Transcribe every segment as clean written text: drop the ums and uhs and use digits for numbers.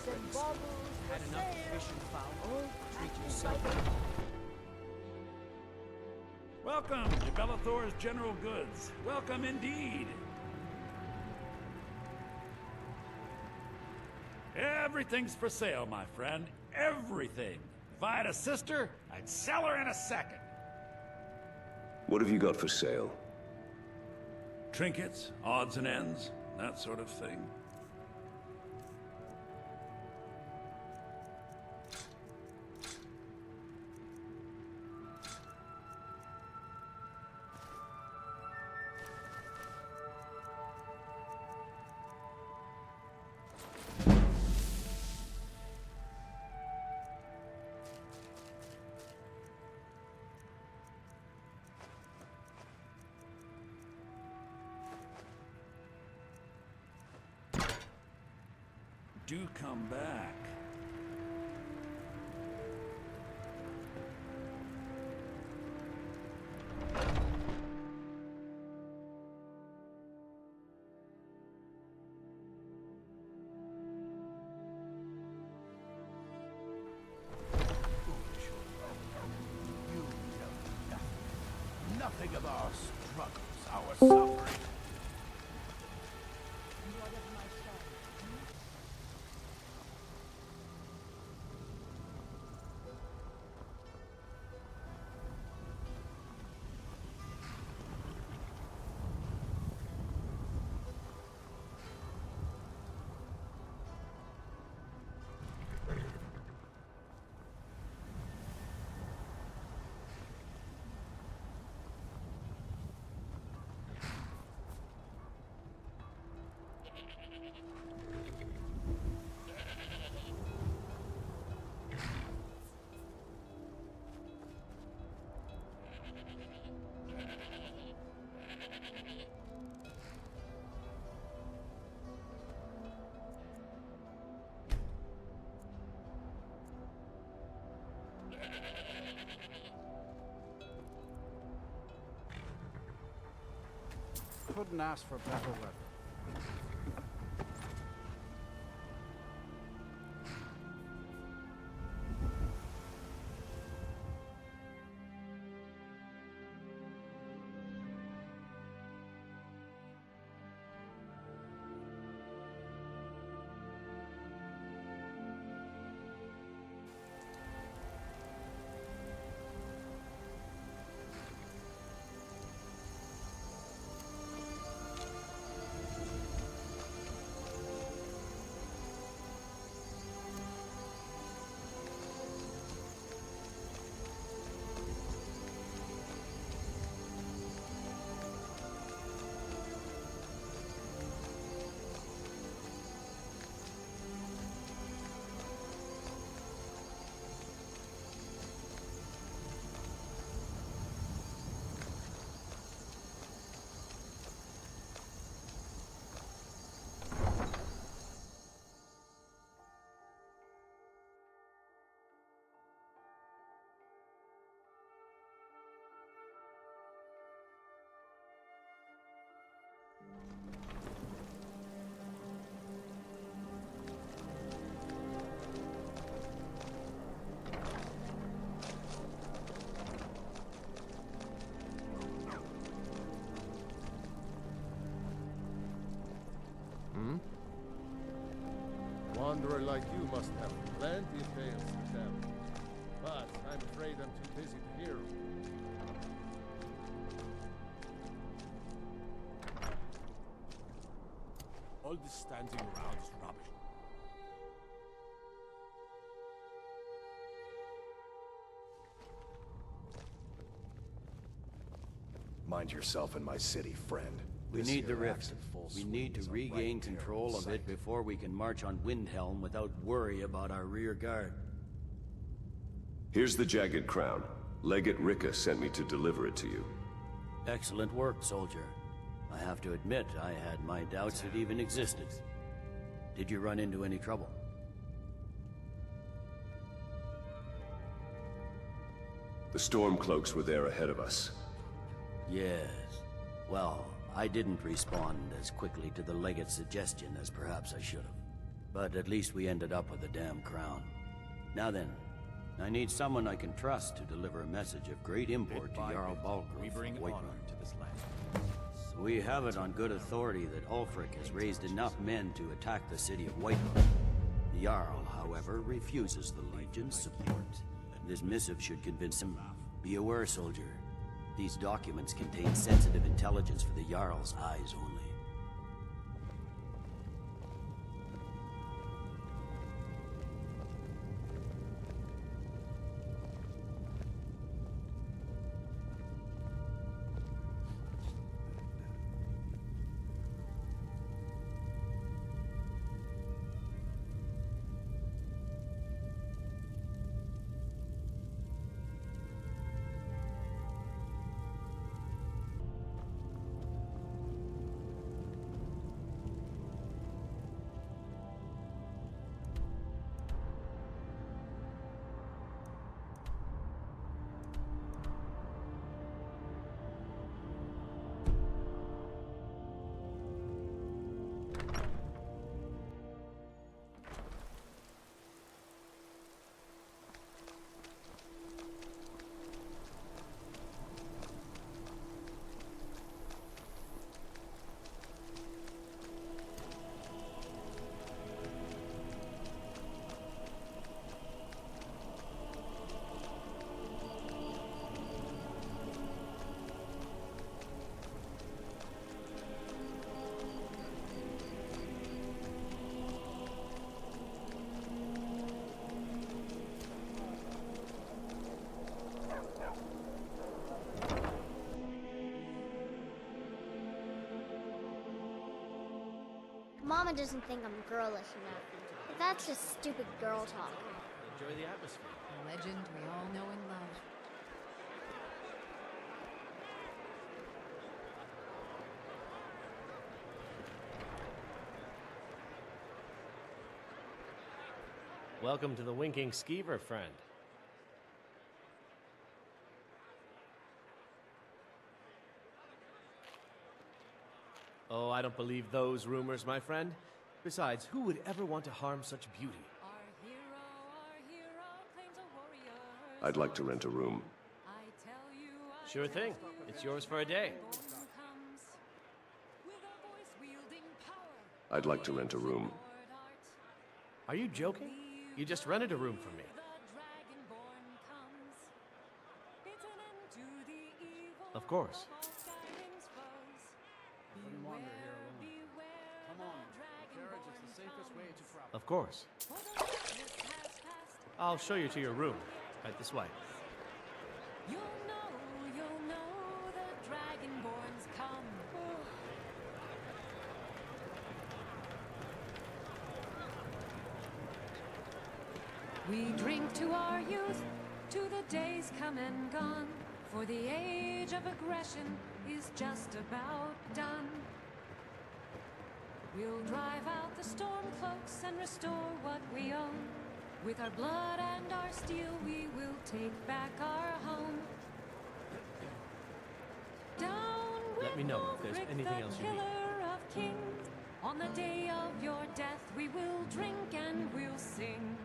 Had enough fishing foul. Oh, treat yourself. Welcome to Bellathor's General Goods. Welcome indeed. Everything's for sale, my friend. Everything. If I had a sister, I'd sell her in a second. What have you got for sale? Trinkets, odds and ends, that sort of thing. Do come back. Nothing of our struggles, our suffering. Couldn't ask for better weather. Wanderer like you must have plenty of tales to tell. But I'm afraid I'm too busy to hear 'em. All this standing around is rubbish. Mind yourself in my city, friend. We This need the here rift. axe in full We swing need to is a regain right control terrible of it sight. before we can march on Windhelm without worry about our rear guard. Here's the Jagged Crown. Legate Ricka sent me to deliver it to you. Excellent work, soldier. I have to admit, I had my doubts it even existed. Did you run into any trouble? The Stormcloaks were there ahead of us. Yes. Well, I didn't respond as quickly to the Legate's suggestion as perhaps I should have. But at least we ended up with a damn crown. Now then, I need someone I can trust to deliver a message of great import to Jarl Balgruuf We bring of honor Whiterun. to this land. We have it on good authority that Ulfric has raised enough men to attack the city of Whiterun. The Jarl, however, refuses the Legion's support. This missive should convince him. Be aware, soldier. These documents contain sensitive intelligence for the Jarl's eyes only. Mama doesn't think I'm girlish enough. That's just stupid girl talk. Enjoy the atmosphere. A legend we all know and love. Welcome to the Winking Skeever, friend. Oh, I don't believe those rumors, my friend. Besides, who would ever want to harm such beauty? Our hero claims a warrior. I'd like to rent a room. I tell you, Sure thing. It's yours for a day. comes with a voice wielding power. I'd like to rent a room. Are you joking? You just rented a room for me. The dragonborn comes. It's an end to the evil Of course. of all Skyrim's foes. Wouldn't wander here alone. Beware Come on, the carriage is the safest way to travel. Of course. for the darkness has passed. I'll show you to your room. Right this way. You'll know the dragonborns come. We drink to our youth, to the days come and gone, for the age of aggression is just about done. We'll drive out the storm cloaks and restore what we own. With our blood and our steel, we will take back our home. Down with Let me know if there's Ulfric, anything the else you need. killer of kings. On the day of your death, we will drink and we'll sing.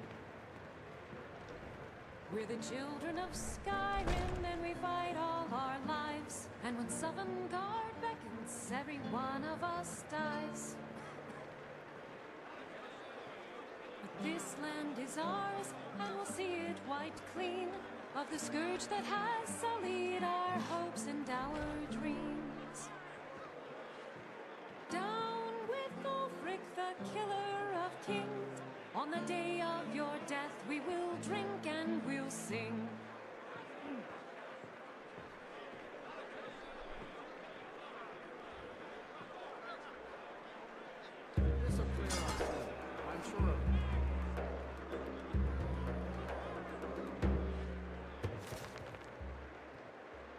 We're the children of Skyrim, and we fight all our lives. And when Sovngarde beckons, every one of us dies. But this land is ours, and we'll see it wiped clean of the scourge that has sullied our hopes and our dreams. Down with Ulfric, the killer of kings. On the day of your death, we will drink and we'll sing. This'll clear us soon. I'm sure of it.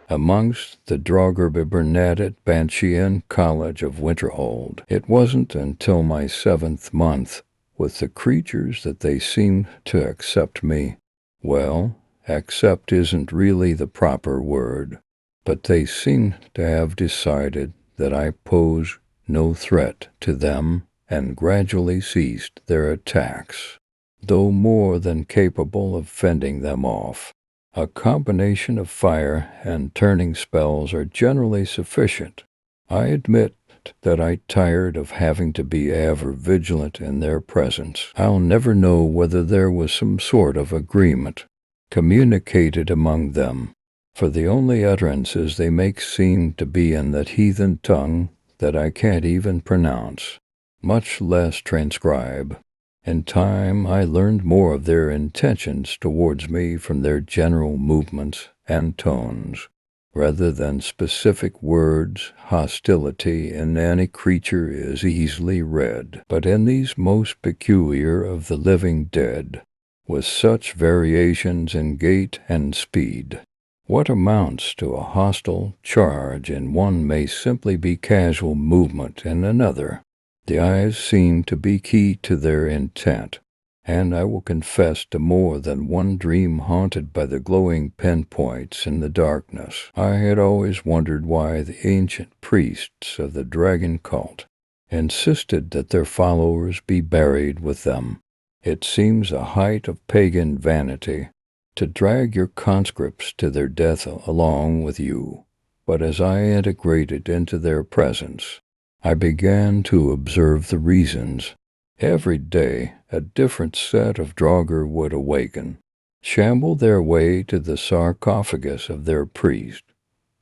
Amongst the Draugr Bernadette Banshean College of Winterhold, it wasn't until my 7th month with the creatures that they seemed to accept me. Well, accept isn't really the proper word, but they seemed to have decided that I pose no threat to them and gradually ceased their attacks, though more than capable of fending them off. A combination of fire and turning spells are generally sufficient. I admit that I tired of having to be ever vigilant in their presence. I'll never know whether there was some sort of agreement communicated among them, for the only utterances they make seem to be in that heathen tongue that I can't even pronounce, much less transcribe. In time I learned more of their intentions towards me from their general movements and tones. Rather than specific words, hostility in any creature is easily read, but in these most peculiar of the living dead, with such variations in gait and speed, what amounts to a hostile charge in one may simply be casual movement in another. The eyes seem to be key to their intent, and I will confess to more than one dream haunted by the glowing pinpoints in the darkness. I had always wondered why the ancient priests of the dragon cult insisted that their followers be buried with them. It seems a height of pagan vanity to drag your conscripts to their death along with you, but as I integrated into their presence, I began to observe the reasons. Every day a different set of Draugr would awaken, shamble their way to the sarcophagus of their priest,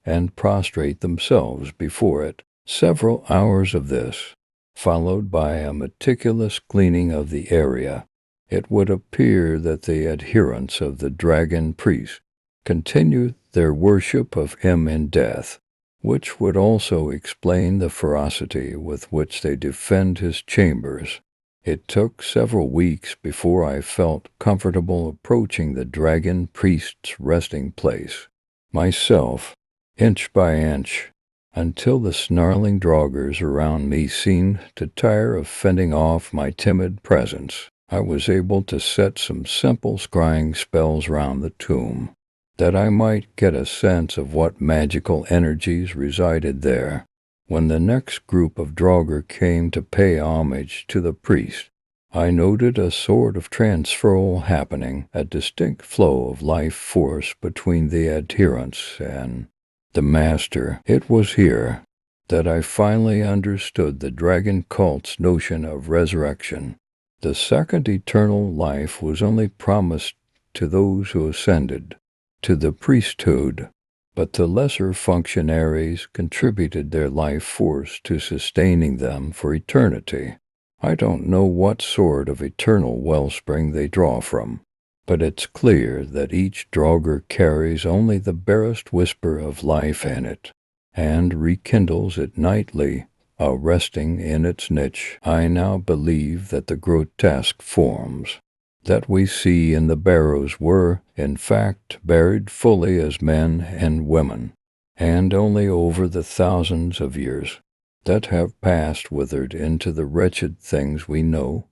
and prostrate themselves before it. Several hours of this, followed by a meticulous cleaning of the area, it would appear that the adherents of the dragon priest continued their worship of him in death, which would also explain the ferocity with which they defend his chambers. It took several weeks before I felt comfortable approaching the dragon priest's resting place, myself, inch by inch, until the snarling Draugrs around me seemed to tire of fending off my timid presence. I was able to set some simple scrying spells round the tomb, that I might get a sense of what magical energies resided there. When the next group of Draugr came to pay homage to the priest, I noted a sort of transferal happening, a distinct flow of life force between the adherents and the master. It was here that I finally understood the dragon cult's notion of resurrection. The second eternal life was only promised to those who ascended to the priesthood, but the lesser functionaries contributed their life force to sustaining them for eternity. I don't know what sort of eternal wellspring they draw from, but it's clear that each Draugr carries only the barest whisper of life in it, and rekindles it nightly, resting in its niche. I now believe that the grotesque forms that we see in the barrows were, in fact, buried fully as men and women, and only over the thousands of years that have passed withered into the wretched things we know.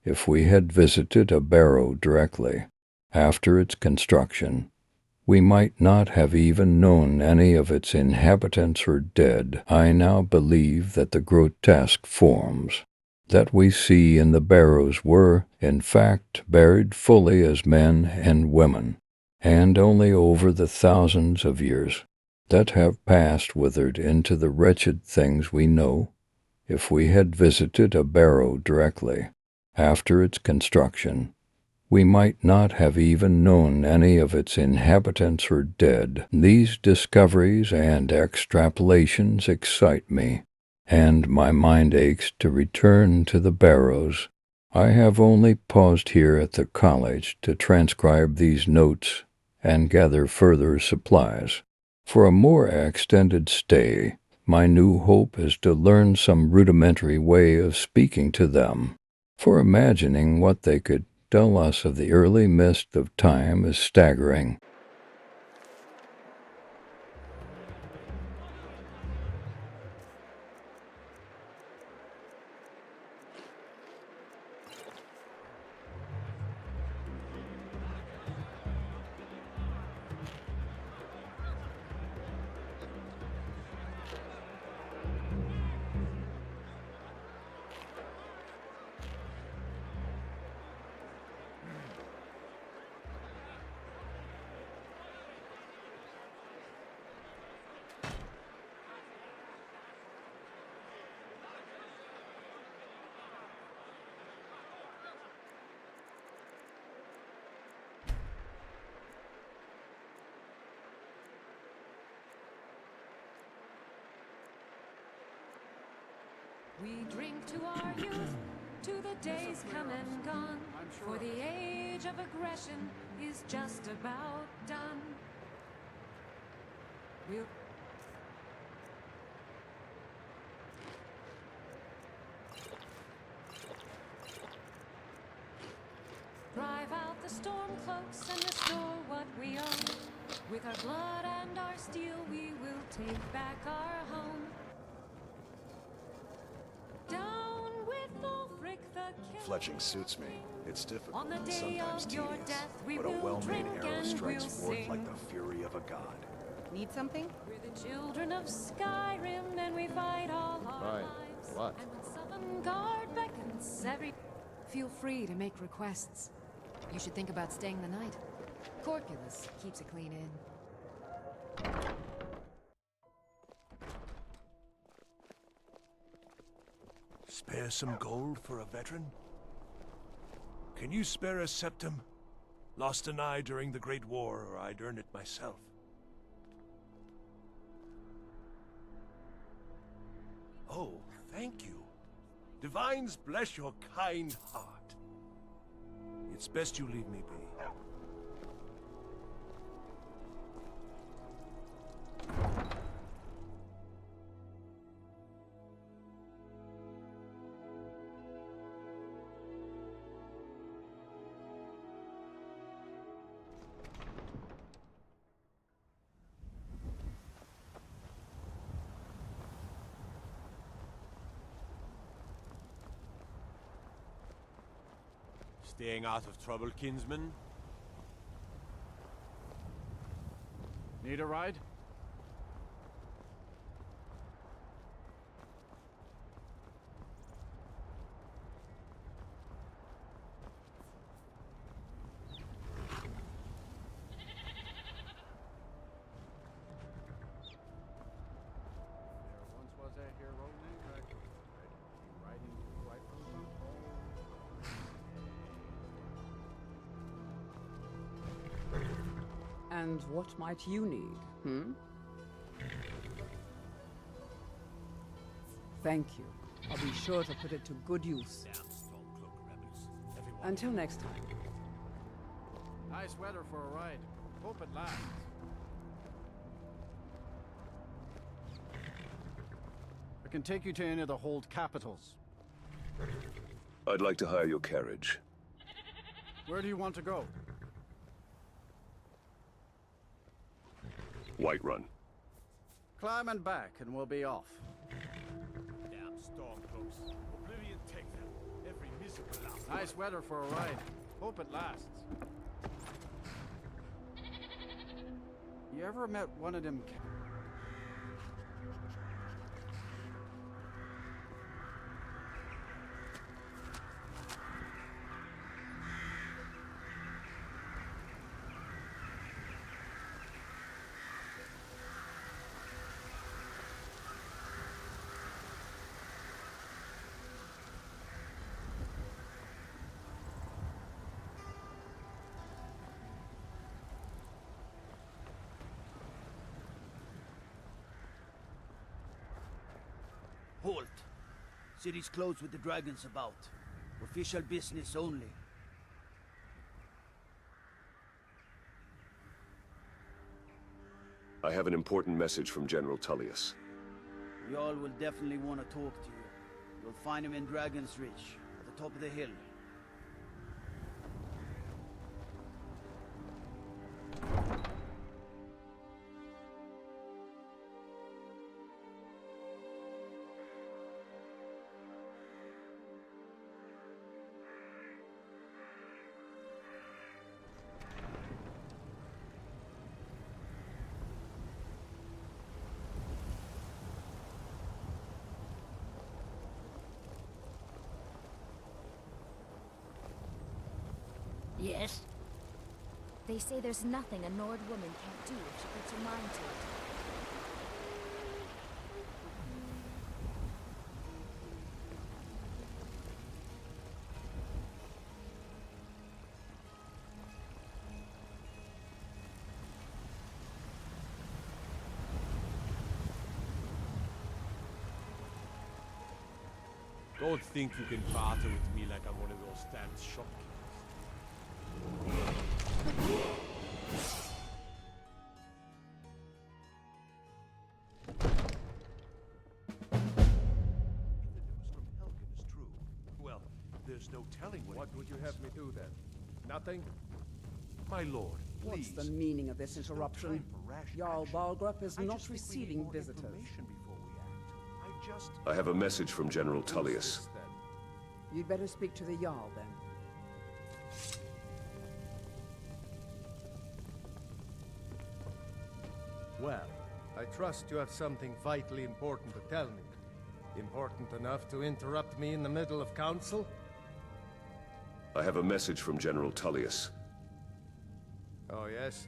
If we had visited a barrow directly after its construction, we might not have even known any of its inhabitants were dead. I now believe that the grotesque forms that we see in the barrows were, in fact, buried fully as men and women, and only over the thousands of years that have passed withered into the wretched things we know. If we had visited a barrow directly after its construction, we might not have even known any of its inhabitants were dead. These discoveries and extrapolations excite me, and my mind aches to return to the barrows. I have only paused here at the college to transcribe these notes and gather further supplies. For a more extended stay, my new hope is to learn some rudimentary way of speaking to them, for imagining what they could tell us of the early mist of time is staggering. We drink to our youth, to the days come and gone. For the age of aggression is just about done. We'll drive out the storm cloaks and restore what we own. With our blood and our steel, we will take back our home. Down with Ulfric the killer. Fletching suits me. It's difficult On the and day sometimes of your tedious, death, we but a will well-made drink arrow and strikes we'll forth sing. like the fury of a god. Need something? We're the children of Skyrim, and we fight all our Fine. lives. What? And when Sovngarde beckons, feel free to make requests. You should think about staying the night. Corpulus keeps a clean inn. Spare some gold for a veteran? Can you spare a septum? Lost an eye during the Great War, or I'd earn it myself. Oh, thank you. Divines bless your kind heart. It's best you leave me be. Staying out of trouble, kinsman? Need a ride? There once was a hero named Rex, riding rifles on And what might you need, hmm? Thank you. I'll be sure to put it to good use. Damn Stormcloak rebels. Everyone. Until next time. Nice weather for a ride. Hope it lasts. I can take you to any of the hold capitals. I'd like to hire your carriage. Where do you want to go? Whiterun. Climb and back, and we'll be off. Damn Stormcloaks. Oblivion take them. Every miserable last one. Nice weather for a ride. Hope it lasts. You ever met one of them? Halt! City's closed with the dragons about. Official business only. I have an important message from General Tullius. Y'all will definitely want to talk to you. You'll find him in Dragon's Ridge, at the top of the hill. Yes? They say there's nothing a Nord woman can't do if she puts her mind to it. Don't think you can barter with me like I'm one of those damn shopkeepers. There's no telling What would you have me do then? Nothing? My lord, What's please. the meaning of this interruption? Jarl Balgrup is not receiving visitors. I have a message from General Tullius. You'd better speak to the Jarl then. Well, I trust you have something vitally important to tell me. Important enough to interrupt me in the middle of council? I have a message from General Tullius. Oh, yes?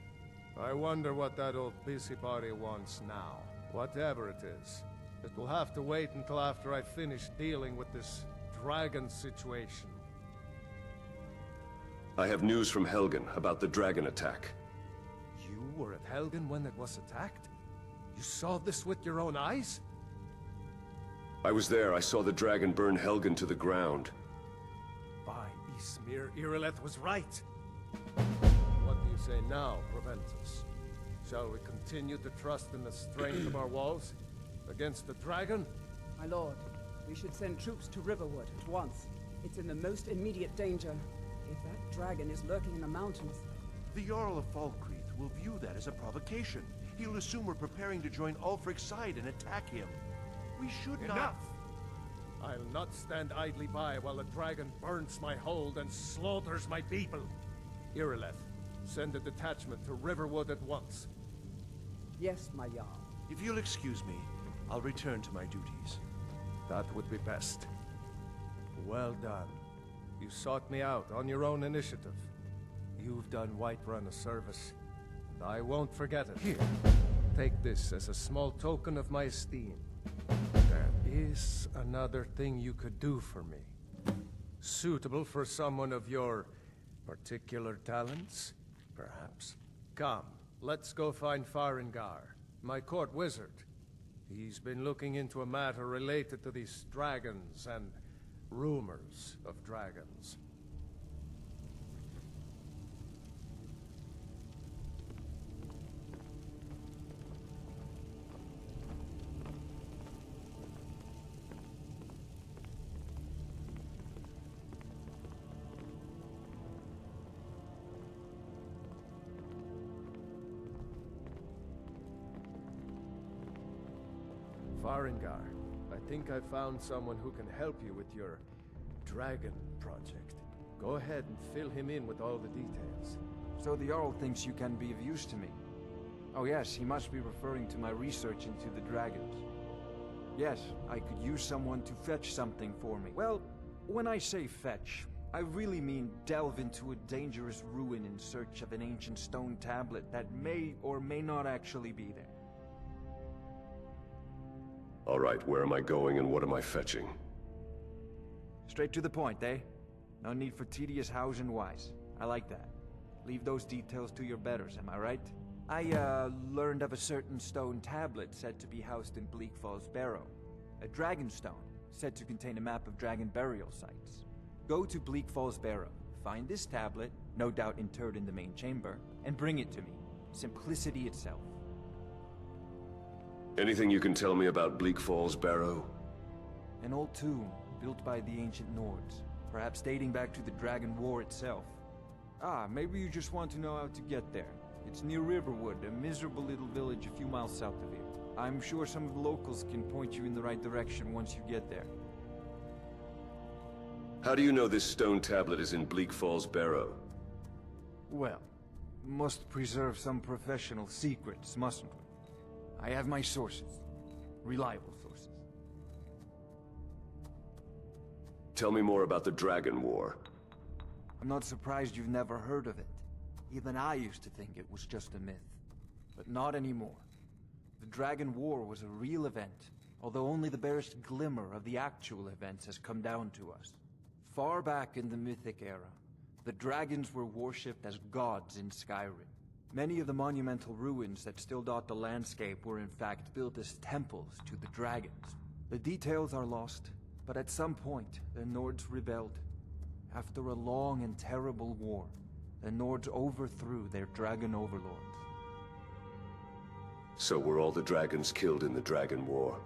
I wonder what that old busybody wants now. Whatever it is. It will have to wait until after I finish dealing with this dragon situation. I have news from Helgen about the dragon attack. You were at Helgen when it was attacked? You saw this with your own eyes? I was there. I saw the dragon burn Helgen to the ground. By Ysmir, Irileth was right. What do you say now, Proventus? Shall we continue to trust in the strength of our walls? Against the dragon? My lord, we should send troops to Riverwood at once. It's in the most immediate danger. If that dragon is lurking in the mountains... The Jarl of Falkreath will view that as a provocation. He'll assume we're preparing to join Ulfric's side and attack him. We should not... Enough! I'll not stand idly by while the dragon burns my hold and slaughters my people. Irileth, send a detachment to Riverwood at once. Yes, my Jarl. If you'll excuse me, I'll return to my duties. That would be best. Well done. You sought me out on your own initiative. You've done Whiterun a service, and I won't forget it. Here, take this as a small token of my esteem. There is another thing you could do for me. Suitable for someone of your particular talents, perhaps. Come, let's go find Farengar, my court wizard. He's been looking into a matter related to these dragons and rumors of dragons. Farengar, I think I found someone who can help you with your dragon project. Go ahead and fill him in with all the details. So the Jarl thinks you can be of use to me. Oh yes, he must be referring to my research into the dragons. Yes, I could use someone to fetch something for me. Well, when I say fetch, I really mean delve into a dangerous ruin in search of an ancient stone tablet that may or may not actually be there. All right, where am I going and what am I fetching? Straight to the point, eh? No need for tedious hows and whys. I like that. Leave those details to your betters, am I right? I, learned of a certain stone tablet said to be housed in Bleak Falls Barrow. A dragon stone, said to contain a map of dragon burial sites. Go to Bleak Falls Barrow, find this tablet, no doubt interred in the main chamber, and bring it to me. Simplicity itself. Anything you can tell me about Bleak Falls Barrow? An old tomb, built by the ancient Nords, perhaps dating back to the Dragon War itself. Ah, maybe you just want to know how to get there. It's near Riverwood, a miserable little village a few miles south of here. I'm sure some of the locals can point you in the right direction once you get there. How do you know this stone tablet is in Bleak Falls Barrow? Well, must preserve some professional secrets, mustn't we? I have my sources. Reliable sources. Tell me more about the Dragon War. I'm not surprised you've never heard of it. Even I used to think it was just a myth. But not anymore. The Dragon War was a real event, although only the barest glimmer of the actual events has come down to us. Far back in the Mythic era, the dragons were worshipped as gods in Skyrim. Many of the monumental ruins that still dot the landscape were in fact built as temples to the dragons. The details are lost, But at some point, the Nords rebelled. After a long and terrible war, the Nords overthrew their dragon overlords. So were all the dragons killed in the Dragon War?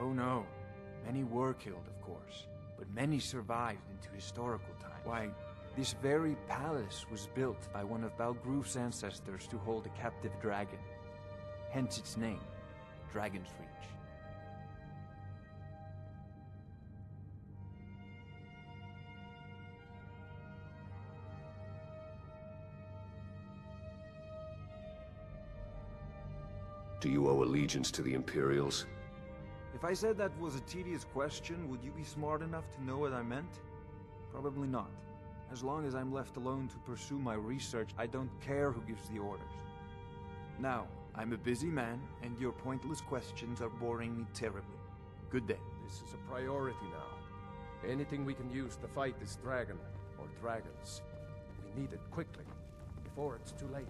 Oh no. Many were killed, of course. But many survived into historical times. Why, this very palace was built by one of Balgruf's ancestors to hold a captive dragon. Hence its name, Dragon's Reach. Do you owe allegiance to the Imperials? If I said that was a tedious question, would you be smart enough to know what I meant? Probably not. As long as I'm left alone to pursue my research, I don't care who gives the orders. Now, I'm a busy man, and your pointless questions are boring me terribly. Good day. This is a priority now. Anything we can use to fight this dragon, or dragons. We need it quickly, before it's too late.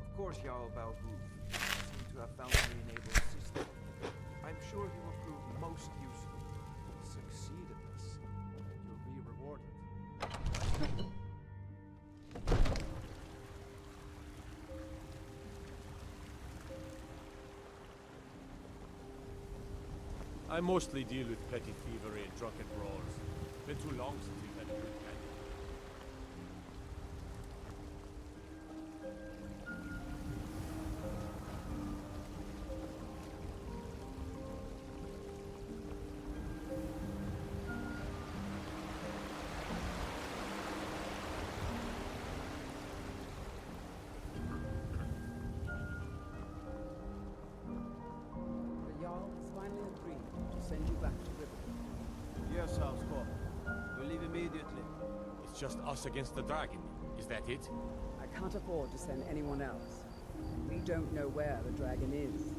Of course, Jarl Balgruf seem to have found me an able assistant. I'm sure he will prove most useful. Succeed in this, and you'll be rewarded. I mostly deal with petty thievery and drunken brawls. Been too long since we've had a good man. The Jarl has finally agreed to send you back to Riverwood. Yes, Housecorp. We'll leave immediately. It's just us against the dragon. Is that it? I can't afford to send anyone else. We don't know where the dragon is.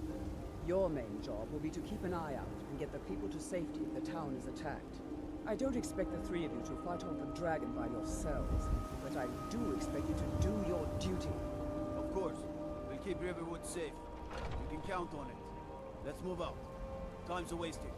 Your main job will be to keep an eye out and get the people to safety if the town is attacked. I don't expect the three of you to fight off the dragon by yourselves, but I do expect you to do your duty. Of course. We'll keep Riverwood safe. You can count on it. Let's move out. Time's a wasting.